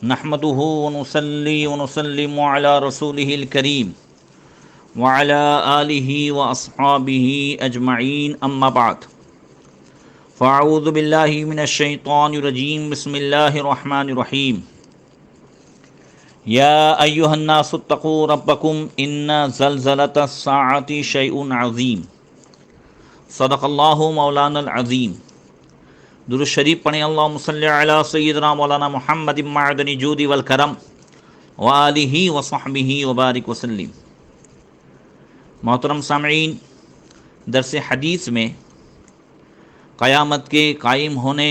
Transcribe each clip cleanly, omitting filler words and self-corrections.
نحمده ونصلي ونسلم على رسوله الكريم وعلى آله وأصحابه أجمعين أما بعد فأعوذ بالله من الشيطان الرجيم بسم الله الرحمن الرحيم يا أيها الناس اتقوا ربكم إن زلزلة الساعة شيء عظيم صدق الله مولانا العظيم. درود شریف پڑھیں اللہم صلی علی سیدنا مولانا محمد معدن جود والکرم وآلہ وصحبہ وبارک وسلم. محترم سامعین، درس حدیث میں قیامت کے قائم ہونے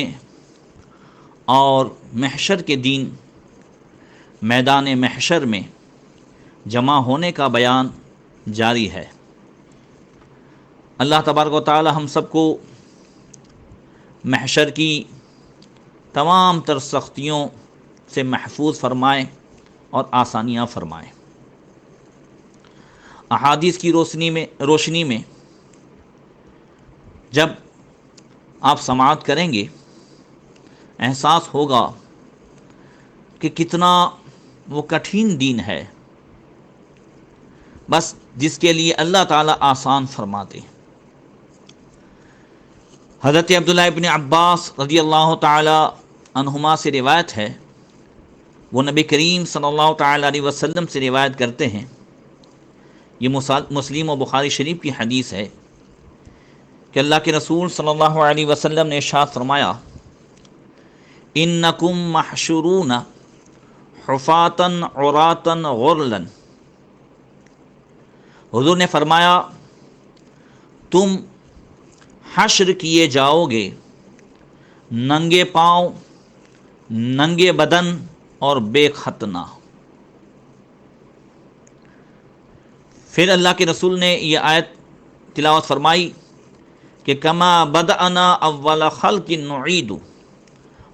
اور محشر کے دن میدان محشر میں جمع ہونے کا بیان جاری ہے. اللہ تبارک و تعالی ہم سب کو محشر کی تمام تر سختیوں سے محفوظ فرمائے اور آسانیاں فرمائے. احادیث کی روشنی میں جب آپ سماعت کریں گے احساس ہوگا کہ کتنا وہ کٹھن دین ہے، بس جس کے لیے اللہ تعالیٰ آسان فرماتے. حضرت عبداللہ ابن عباس رضی اللہ تعالی عنہما سے روایت ہے، وہ نبی کریم صلی اللہ تعالی علیہ وسلم سے روایت کرتے ہیں. یہ مسلم و بخاری شریف کی حدیث ہے کہ اللہ کے رسول صلی اللہ علیہ وسلم نے ارشاد فرمایا، انکم محشورون حفاتا عراتا غرلا. حضور نے فرمایا تم حشر کیے جاؤ گے ننگے پاؤں، ننگے بدن اور بے ختنہ. پھر اللہ کے رسول نے یہ آیت تلاوت فرمائی کہ کما بدأنا اول خلق نعید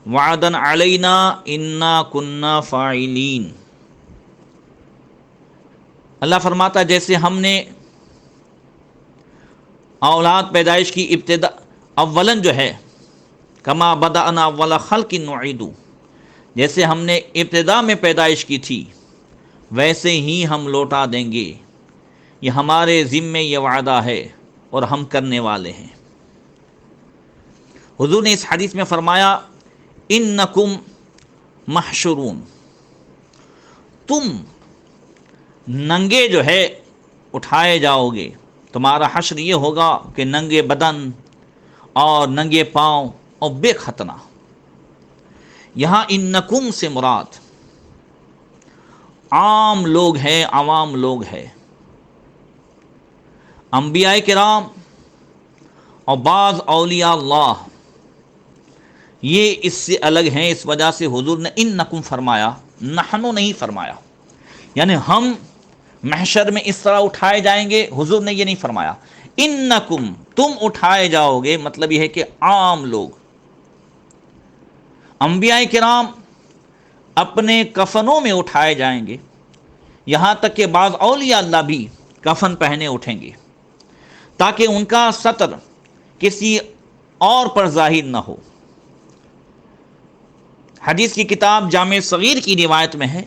وعدا علینا انا کنا فاعلین. اللہ فرماتا جیسے ہم نے اولاد پیدائش کی ابتدا اولن جو ہے، کما بدأنا اول خلق نعید، جیسے ہم نے ابتدا میں پیدائش کی تھی ویسے ہی ہم لوٹا دیں گے. یہ ہمارے ذمے یہ وعدہ ہے اور ہم کرنے والے ہیں. حضور نے اس حدیث میں فرمایا انکم محشورون، تم ننگے جو ہے اٹھائے جاؤ گے. تمہارا حشر یہ ہوگا کہ ننگے بدن اور ننگے پاؤں اور بے ختنہ. یہاں انکم سے مراد عام لوگ ہیں، عوام لوگ ہیں. انبیاء کرام اور بعض اولیاء اللہ یہ اس سے الگ ہیں. اس وجہ سے حضور نے انکم فرمایا، نحنو نہیں فرمایا. یعنی ہم محشر میں اس طرح اٹھائے جائیں گے، حضور نے یہ نہیں فرمایا. انکم تم اٹھائے جاؤ گے، مطلب یہ ہے کہ عام لوگ. انبیاء کرام اپنے کفنوں میں اٹھائے جائیں گے، یہاں تک کہ بعض اولیاء اللہ بھی کفن پہنے اٹھیں گے تاکہ ان کا ستر کسی اور پر ظاہر نہ ہو. حدیث کی کتاب جامع صغیر کی روایت میں ہے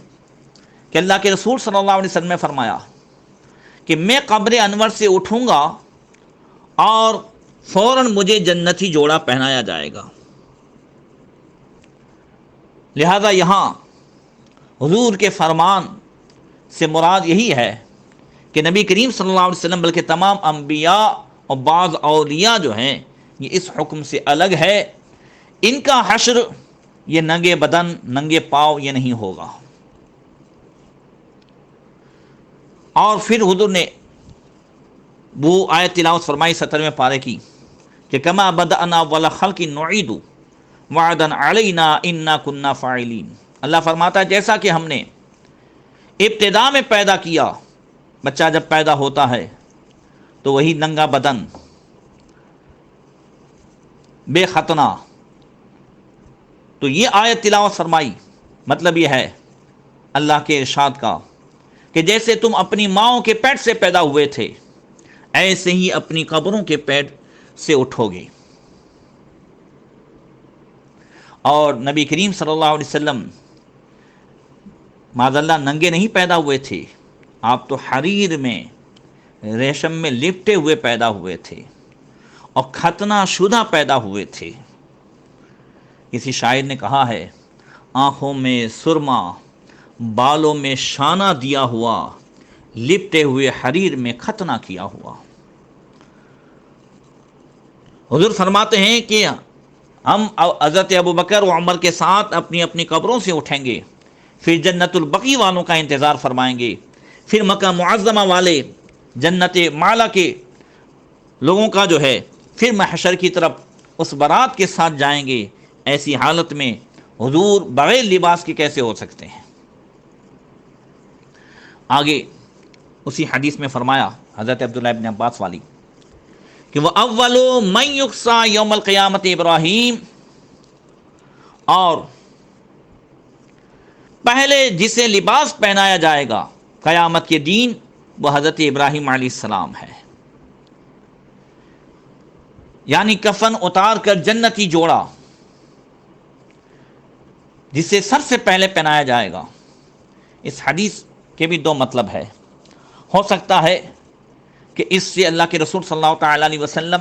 کہ اللہ کے رسول صلی اللہ علیہ وسلم نے فرمایا کہ میں قبر انور سے اٹھوں گا اور فوراً مجھے جنتی جوڑا پہنایا جائے گا. لہذا یہاں حضور کے فرمان سے مراد یہی ہے کہ نبی کریم صلی اللہ علیہ وسلم بلکہ تمام انبیاء اور بعض اولیاء جو ہیں یہ اس حکم سے الگ ہے. ان کا حشر یہ ننگے بدن، ننگے پاؤں یہ نہیں ہوگا. اور پھر حضور نے وہ آیت تلاوت فرمائی 17ویں پارے کی کہ کما بدأنا اول خلق نعید وعدا علینا انا کنا فاعلین. اللہ فرماتا ہے جیسا کہ ہم نے ابتدا میں پیدا کیا. بچہ جب پیدا ہوتا ہے تو وہی ننگا بدن، بے ختنہ. تو یہ آیت تلاوت فرمائی، مطلب یہ ہے اللہ کے ارشاد کا کہ جیسے تم اپنی ماؤں کے پیٹ سے پیدا ہوئے تھے ایسے ہی اپنی قبروں کے پیٹ سے اٹھو گے. اور نبی کریم صلی اللہ علیہ وسلم معاذاللہ ننگے نہیں پیدا ہوئے تھے، آپ تو حریر میں، ریشم میں لپٹے ہوئے پیدا ہوئے تھے اور ختنہ شدہ پیدا ہوئے تھے۔ کسی شاعر نے کہا ہے، آنکھوں میں سرما، بالوں میں شانہ دیا ہوا، لپٹے ہوئے حریر میں ختنہ کیا ہوا۔ حضور فرماتے ہیں کہ ہم حضرت ابوبکر و عمر کے ساتھ اپنی اپنی قبروں سے اٹھیں گے، پھر جنت البقیع والوں کا انتظار فرمائیں گے، پھر مکہ معظمہ والے جنت معلا کے لوگوں کا جو ہے پھر محشر کی طرف اس برات کے ساتھ جائیں گے۔ ایسی حالت میں حضور بغیر لباس کے کیسے ہو سکتے ہیں؟ آگے اسی حدیث میں فرمایا حضرت عبداللہ ابن عباس والی کہ وہ اول من یکسا یوم القیامت ابراہیم، اور پہلے جسے لباس پہنایا جائے گا قیامت کے دن وہ حضرت ابراہیم علیہ السلام ہے، یعنی کفن اتار کر جنتی جوڑا جسے سب سے پہلے پہنایا جائے گا۔ اس حدیث کے بھی دو مطلب ہے، ہو سکتا ہے کہ اس سے اللہ کے رسول صلی اللہ تعالی علیہ وسلم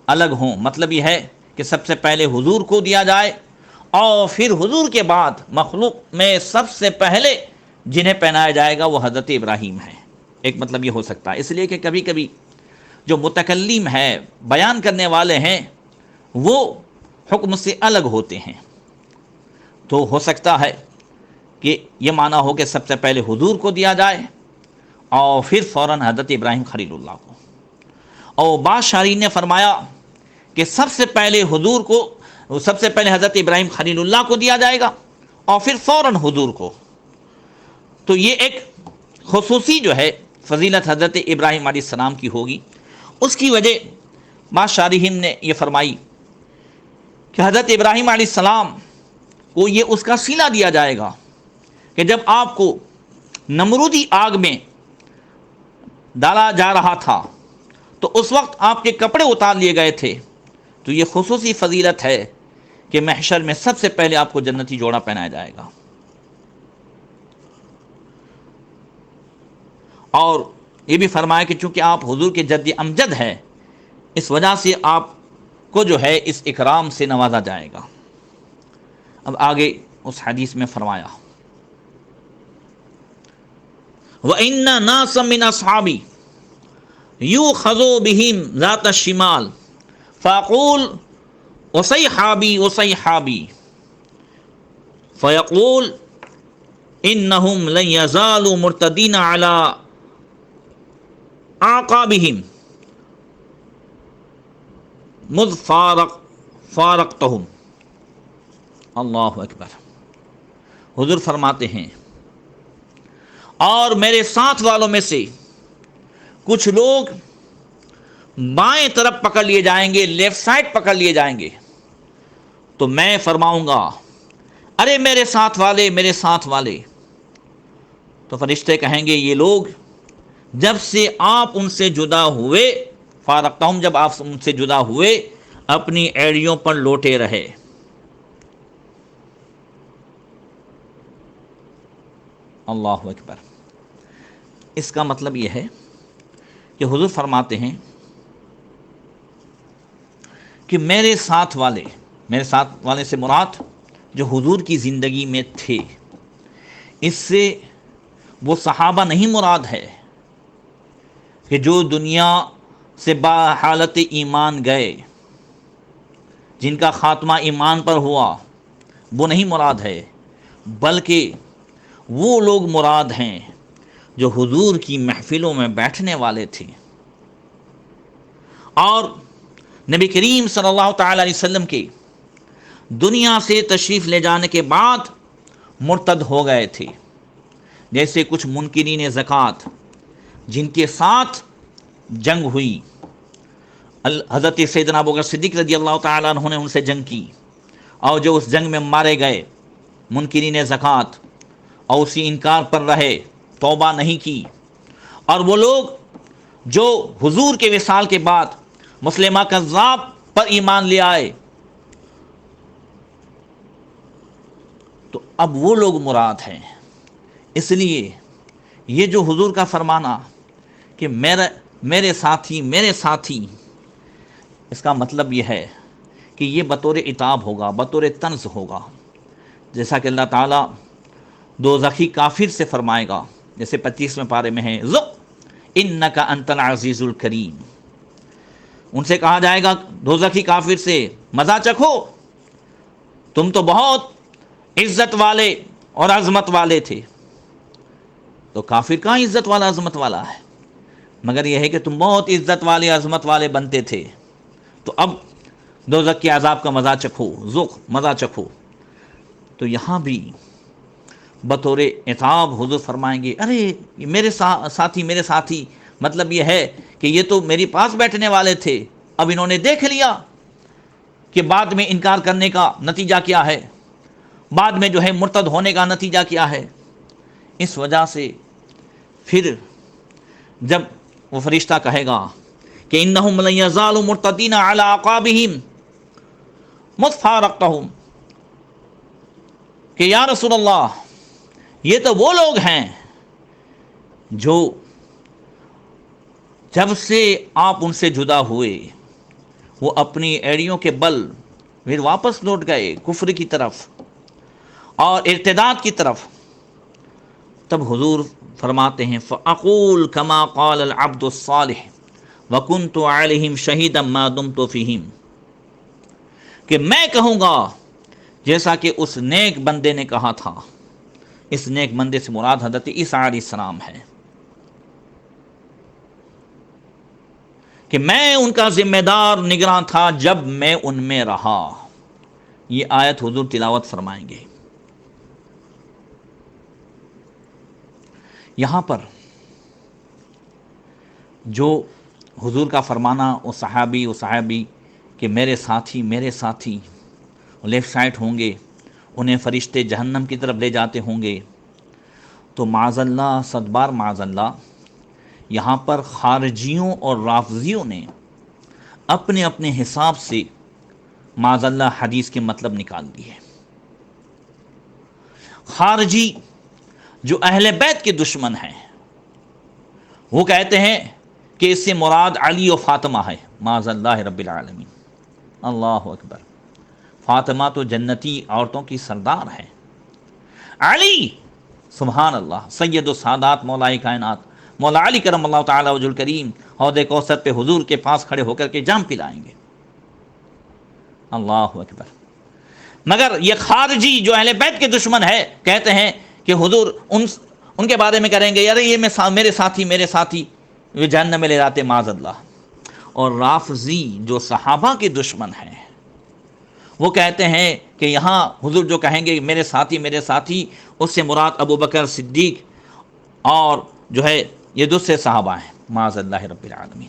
الگ ہوں، مطلب یہ ہے کہ سب سے پہلے حضور کو دیا جائے اور پھر حضور کے بعد مخلوق میں سب سے پہلے جنہیں پہنایا جائے گا وہ حضرت ابراہیم ہے۔ ایک مطلب یہ ہو سکتا ہے، اس لیے کہ کبھی کبھی جو متکلم ہے، بیان کرنے والے ہیں، وہ حکم سے الگ ہوتے ہیں، تو ہو سکتا ہے کہ یہ معنی ہو کہ سب سے پہلے حضور کو دیا جائے اور پھر فوراً حضرت ابراہیم خلیل اللہ کو۔ اور بعض شارحین نے فرمایا کہ سب سے پہلے حضور کو، سب سے پہلے حضرت ابراہیم خلیل اللہ کو دیا جائے گا اور پھر فوراً حضور کو۔ تو یہ ایک خصوصی جو ہے فضیلت حضرت ابراہیم علیہ السلام کی ہوگی۔ اس کی وجہ بعض شارحین نے یہ فرمائی کہ حضرت ابراہیم علیہ السلام کو یہ اس کا صلہ دیا جائے گا کہ جب آپ کو نمرودی آگ میں ڈالا جا رہا تھا تو اس وقت آپ کے کپڑے اتار لیے گئے تھے، تو یہ خصوصی فضیلت ہے کہ محشر میں سب سے پہلے آپ کو جنتی جوڑا پہنایا جائے گا۔ اور یہ بھی فرمایا کہ چونکہ آپ حضور کے جد امجد ہیں، اس وجہ سے آپ کو جو ہے اس اکرام سے نوازا جائے گا۔ اب آگے اس حدیث میں فرمایا وَإِنَّ نَاسًا مِّنْ أَصْحَابِي يُؤْخَذُ بِهِمْ ذَاتَ الشِّمَالِ فَأَقُولُ وَصَيْحَابِي وَصَيْحَابِي فَيَقُولُ إِنَّهُمْ لَن يَزَالُوا مُرْتَدِينَ عَلَىٰ أَعْقَابِهِمْ مُذْ فَارَقْتَهُمْ۔ اللہ اکبر۔ حضور فرماتے ہیں اور میرے ساتھ والوں میں سے کچھ لوگ بائیں طرف پکڑ لیے جائیں گے، لیفٹ سائڈ پکڑ لیے جائیں گے، تو میں فرماؤں گا ارے میرے ساتھ والے، میرے ساتھ والے، تو فرشتے کہیں گے یہ لوگ جب سے آپ ان سے جدا ہوئے، فارقتہم، جب آپ ان سے جدا ہوئے اپنی ایڑیوں پر لوٹے رہے۔ اللہ اکبر۔ اس کا مطلب یہ ہے کہ حضور فرماتے ہیں کہ میرے ساتھ والے سے مراد جو حضور کی زندگی میں تھے، اس سے وہ صحابہ نہیں مراد ہے کہ جو دنیا سے با حالت ایمان گئے، جن کا خاتمہ ایمان پر ہوا، وہ نہیں مراد ہے، بلکہ وہ لوگ مراد ہیں جو حضور کی محفلوں میں بیٹھنے والے تھے اور نبی کریم صلی اللہ تعالی علیہ وسلم کے دنیا سے تشریف لے جانے کے بعد مرتد ہو گئے تھے، جیسے کچھ منکرین زکوٰۃ جن کے ساتھ جنگ ہوئی، حضرت سیدنا ابوبکر صدیق رضی اللہ تعالیٰ عنہ نے ان سے جنگ کی، اور جو اس جنگ میں مارے گئے منکرین زکوٰۃ اور اسی انکار پر رہے، توبہ نہیں کی، اور وہ لوگ جو حضور کے وصال کے بعد مسلمہ کذاب پر ایمان لے آئے، تو اب وہ لوگ مراد ہیں اس لیے یہ جو حضور کا فرمانا کہ میرے ساتھی، اس کا مطلب یہ ہے کہ یہ بطور عتاب ہوگا، بطور طنز ہوگا، جیسا کہ اللہ تعالیٰ دوزخی کافر سے فرمائے گا، جیسے 25ویں پارے میں ہے ذق انک انت العزیز الکریم. ان سے کہا جائے گا دوزخی کافر سے، مزہ چکھو، تم تو بہت عزت والے اور عظمت والے تھے. تو کافر کہاں عزت والا عظمت والا ہے، مگر یہ ہے کہ تم بہت عزت والے عظمت والے بنتے تھے، تو اب دوزخ کے عذاب کا مزہ چکھو، ذوق مزہ چکھو. تو یہاں بھی بطور عتاب حضور فرمائیں گے ارے میرے ساتھی، مطلب یہ ہے کہ یہ تو میری پاس بیٹھنے والے تھے، اب انہوں نے دیکھ لیا کہ بعد میں انکار کرنے کا نتیجہ کیا ہے، بعد میں جو ہے مرتد ہونے کا نتیجہ کیا ہے. اس وجہ سے پھر جب وہ فرشتہ کہے گا کہ انہم لن یزالوا مرتدین علی اعقابہم متفارقتہم، کہ یا رسول اللہ یہ تو وہ لوگ ہیں جو جب سے آپ ان سے جدا ہوئے وہ اپنی ایڑیوں کے بل پھر واپس لوٹ گئے کفر کی طرف اور ارتداد کی طرف. تب حضور فرماتے ہیں فَأَقُولُ كَمَا قَالَ الْعَبْدُ الصَّالِحُ وَكُنْتُ عَلَيْهِمْ شَهِيدًا مَا دُمْتُ فِيهِمْ، کہ میں کہوں گا جیسا کہ اس نیک بندے نے کہا تھا. اس نیک بندے سے مراد حضرت عیسیٰ علیہ السلام ہے کہ میں ان کا ذمہ دار نگراں تھا جب میں ان میں رہا. یہ آیت حضور تلاوت فرمائیں گے. یہاں پر جو حضور کا فرمانا وہ صحابی کہ میرے ساتھی لیفٹ سائڈ ہوں گے، انہیں فرشتے جہنم کی طرف لے جاتے ہوں گے، تو معاذ اللہ، صد بار معاذ اللہ، یہاں پر خارجیوں اور رافضیوں نے اپنے اپنے حساب سے معاذ اللہ حدیث کے مطلب نکال دیے. خارجی جو اہل بیت کے دشمن ہیں وہ کہتے ہیں کہ اس سے مراد علی و فاطمہ ہے. معاذ اللہ رب العالمین. اللہ اکبر. فاطمہ تو جنتی عورتوں کی سردار ہے. علی سبحان اللہ سید السادات مولا کائنات مولا علی کرم اللہ تعالی وجہ الکریم حوض کوثر پہ حضور کے پاس کھڑے ہو کر کے جام پلائیں گے. اللہ اکبر. مگر یہ خارجی جو اہل بیت کے دشمن ہے کہتے ہیں کہ حضور ان کے بارے میں کریں گے یار یہ میرے ساتھی وہ جہنم میں لے جاتے معاذ اللہ. اور رافضی جو صحابہ کے دشمن ہیں وہ کہتے ہیں کہ یہاں حضور جو کہیں گے میرے ساتھی اس سے مراد ابو بکر صدیق اور جو ہے یہ دوسرے صحابہ ہیں معاذ اللہ رب العالمین.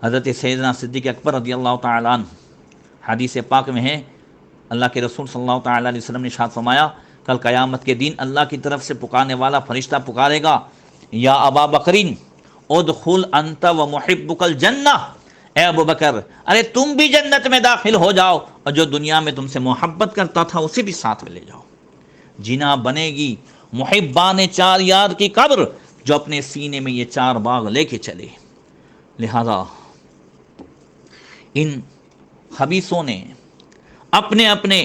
حضرت سیدنا صدیق اکبر رضی اللہ تعالیٰ عنہ حدیث پاک میں ہے اللہ کے رسول صلی اللہ تعالیٰ علیہ وسلم نے ارشاد فرمایا کل قیامت کے دن اللہ کی طرف سے پکارنے والا فرشتہ پکارے گا یا ابا بکرین ادخل انت و محبک الجنہ، اے ابو بکر ارے تم بھی جنت میں داخل ہو جاؤ اور جو دنیا میں تم سے محبت کرتا تھا اسے بھی ساتھ میں لے جاؤ. جنا بنے گی محبان چار یار کی قبر جو اپنے سینے میں یہ چار باغ لے کے چلے. لہذا ان خبیثوں نے اپنے اپنے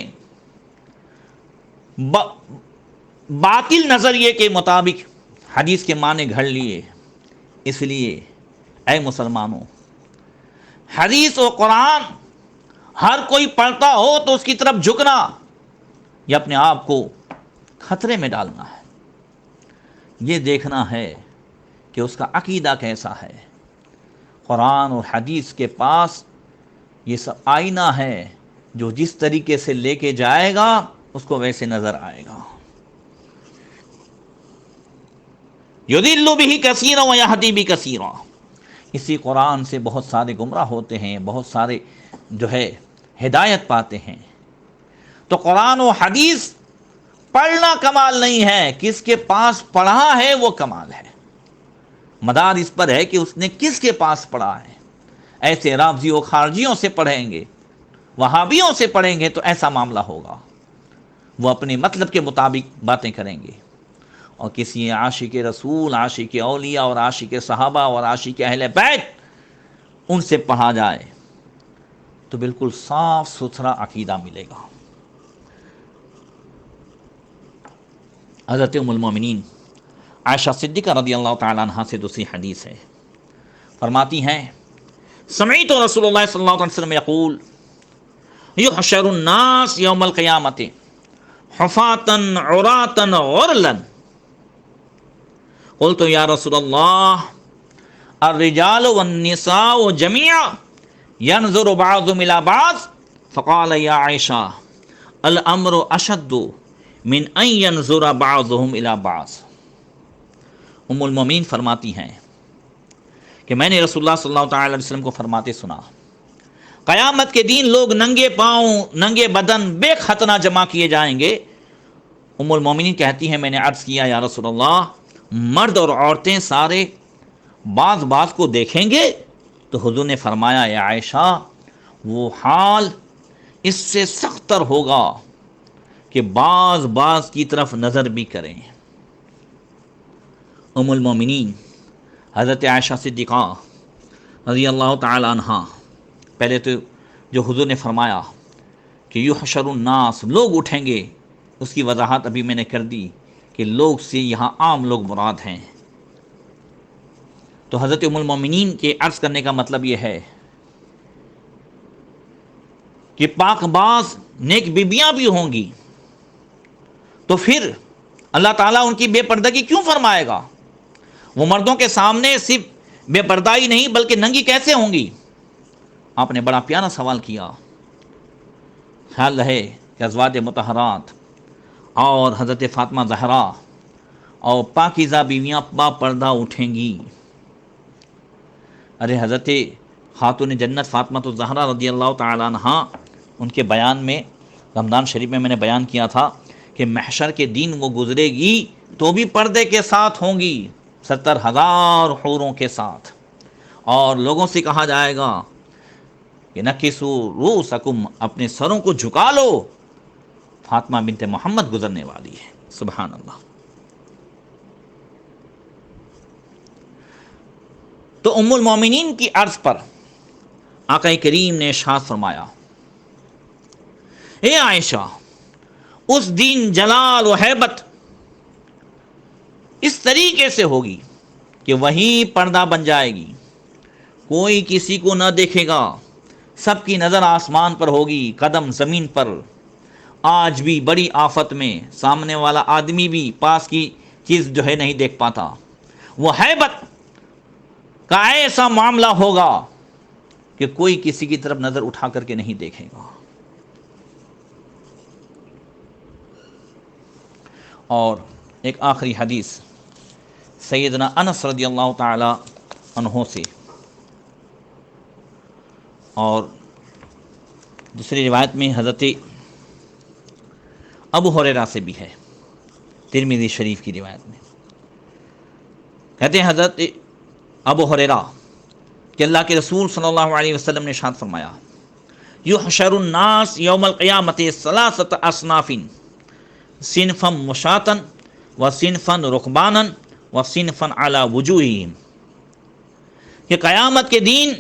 باطل نظریے کے مطابق حدیث کے معنی گھڑ لیے. اس لیے اے مسلمانوں حدیث و قرآن ہر کوئی پڑھتا ہو تو اس کی طرف جھکنا یہ اپنے آپ کو خطرے میں ڈالنا ہے. یہ دیکھنا ہے کہ اس کا عقیدہ کیسا ہے. قرآن اور حدیث کے پاس یہ سب آئینہ ہے جو جس طریقے سے لے کے جائے گا اس کو ویسے نظر آئے گا. یضل بہ کثیرا ویہدی بہ کثیرا. اسی قرآن سے بہت سارے گمراہ ہوتے ہیں، بہت سارے جو ہے ہدایت پاتے ہیں. تو قرآن و حدیث پڑھنا کمال نہیں ہے، کس کے پاس پڑھا ہے وہ کمال ہے. مدار اس پر ہے کہ اس نے کس کے پاس پڑھا ہے. ایسے رافضی و خارجیوں سے پڑھیں گے، وہابیوں سے پڑھیں گے تو ایسا معاملہ ہوگا. وہ اپنے مطلب کے مطابق باتیں کریں گے، اور کسی عاشق رسول، عاشق اولیاء اور عاشق صحابہ اور عاشق اہل بیت ان سے پڑھا جائے تو بالکل صاف ستھرا عقیدہ ملے گا۔ حضرت ام المومنین عائشہ صدیقہ رضی اللہ تعالیٰ عنہ سے دوسری حدیث ہے، فرماتی ہیں سمعت رسول اللہ صلی اللہ علیہ وسلم یقول یحشر الناس یوم القیامت حفاتا عراتا غرلا، قلت یا رسول اللہ الرجال والنساء جميعا ينظر بعضهم الى بعض، فقال یا عائشہ الامر اشد من ان ينظر بعضهم الى بعض۔ ام المومنین فرماتی ہیں کہ میں نے رسول اللہ صلی اللہ تعالی علیہ وسلم کو فرماتے سنا، قیامت کے دن لوگ ننگے پاؤں ننگے بدن بے ختنہ جمع کیے جائیں گے۔ ام المومنین کہتی ہیں میں نے عرض کیا یا رسول اللہ مرد اور عورتیں سارے بعض کو دیکھیں گے؟ تو حضور نے فرمایا یا عائشہ وہ حال اس سے سخت تر ہوگا کہ بعض کی طرف نظر بھی کریں۔ ام المومنین حضرت عائشہ صدیقہ رضی اللہ تعالی عنہ، پہلے تو جو حضور نے فرمایا کہ یحشر الناس لوگ اٹھیں گے، اس کی وضاحت ابھی میں نے کر دی کہ لوگ سے یہاں عام لوگ مراد ہیں۔ تو حضرت ام المومنین کے عرض کرنے کا مطلب یہ ہے کہ پاک باز نیک بیبیاں بھی ہوں گی، تو پھر اللہ تعالیٰ ان کی بے پردگی کیوں فرمائے گا؟ وہ مردوں کے سامنے صرف بے پردائی نہیں بلکہ ننگی کیسے ہوں گی؟ آپ نے بڑا پیارا سوال کیا۔ خیال رہے کہ ازواج مطہرات اور حضرت فاطمہ زہرا اور پاکیزہ بیویاں با پردہ اٹھیں گی۔ ارے حضرت خاتون جنت فاطمہ الزہرا رضی اللہ تعالی عنہ، ان کے بیان میں رمضان شریف میں نے بیان کیا تھا کہ محشر کے دن وہ گزرے گی تو بھی پردے کے ساتھ ہوں گی، 70,000 حوروں کے ساتھ، اور لوگوں سے کہا جائے گا کہ نکسو رؤسکم، اپنے سروں کو جھکا لو، فاطمہ بنت محمد گزرنے والی ہے۔ سبحان اللہ۔ تو ام المومنین کی عرض پر آقا کریم نے ارشاد فرمایا اے عائشہ اس دن جلال و ہیبت اس طریقے سے ہوگی کہ وہی پردہ بن جائے گی، کوئی کسی کو نہ دیکھے گا، سب کی نظر آسمان پر ہوگی، قدم زمین پر۔ آج بھی بڑی آفت میں سامنے والا آدمی بھی پاس کی چیز جو ہے نہیں دیکھ پاتا، وہ ہیبت کا ایسا معاملہ ہوگا کہ کوئی کسی کی طرف نظر اٹھا کر کے نہیں دیکھے گا۔ اور ایک آخری حدیث سیدنا انس رضی اللہ تعالی عنہ سے، اور دوسری روایت میں حضرت ابو ہریرہ سے بھی ہے، ترمذی شریف کی روایت میں کہتے ہیں حضرت ابو ہریرہ کہ اللہ کے رسول صلی اللہ علیہ وسلم نے ارشاد فرمایا یحشر الناس یوم القیامت ثلاثۃ اصناف صنفا مشاۃ وصنفا رکبانا وصنفا علی وجوہہم، کہ قیامت کے دن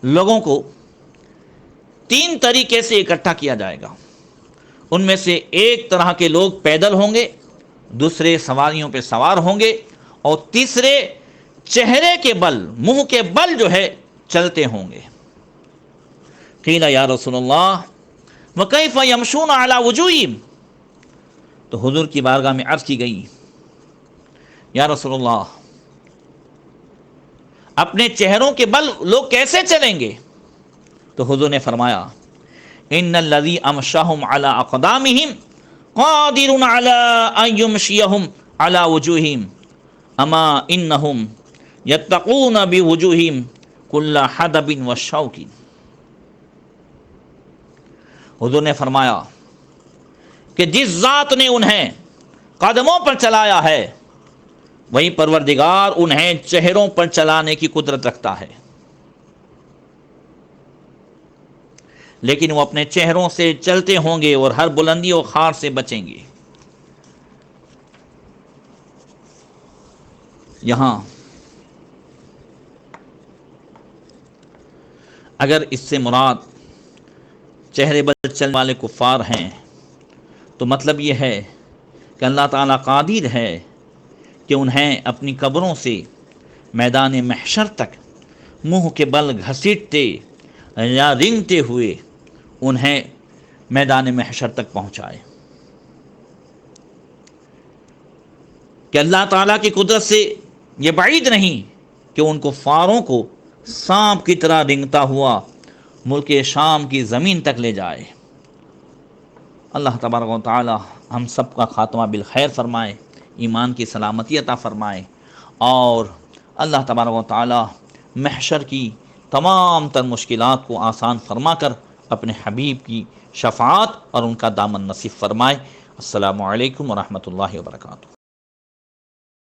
لوگوں کو 3 طریقے سے اکٹھا کیا جائے گا۔ ان میں سے ایک طرح کے لوگ پیدل ہوں گے، دوسرے سواریوں پہ سوار ہوں گے، اور تیسرے چہرے کے بل، منہ کے بل جو ہے چلتے ہوں گے۔ قیل یا رسول اللہ وکیف یمشون علی وجوہہم، تو حضور کی بارگاہ میں عرض کی گئی یا رسول اللہ اپنے چہروں کے بل لوگ کیسے چلیں گے؟ تو حضور نے فرمایا ان الذی امشاہم علی اقدامہم قادر علی ان یمشیہم علی وجوہہم اما انہم یتقون بوجوہہم کل حدب وشوک۔ حضور نے فرمایا کہ جس ذات نے انہیں قدموں پر چلایا ہے وہی پروردگار انہیں چہروں پر چلانے کی قدرت رکھتا ہے۔ لیکن وہ اپنے چہروں سے چلتے ہوں گے اور ہر بلندی و خار سے بچیں گے۔ یہاں اگر اس سے مراد چہرے بد چلنے والے کفار ہیں تو مطلب یہ ہے کہ اللہ تعالیٰ قادر ہے کہ انہیں اپنی قبروں سے میدان محشر تک منہ کے بل گھسیٹتے یا رینگتے ہوئے انہیں میدان محشر تک پہنچائے، کہ اللہ تعالیٰ کی قدرت سے یہ بعید نہیں کہ ان کفاروں کو سانپ کی طرح رینگتا ہوا ملک شام کی زمین تک لے جائے۔ اللہ تبارک و تعالی ہم سب کا خاتمہ بالخیر فرمائے، ایمان کی سلامتی عطا فرمائے، اور اللہ تبارک و تعالی محشر کی تمام تر مشکلات کو آسان فرما کر اپنے حبیب کی شفاعت اور ان کا دامن نصیب فرمائے۔ السلام علیکم ورحمۃ اللہ وبرکاتہ۔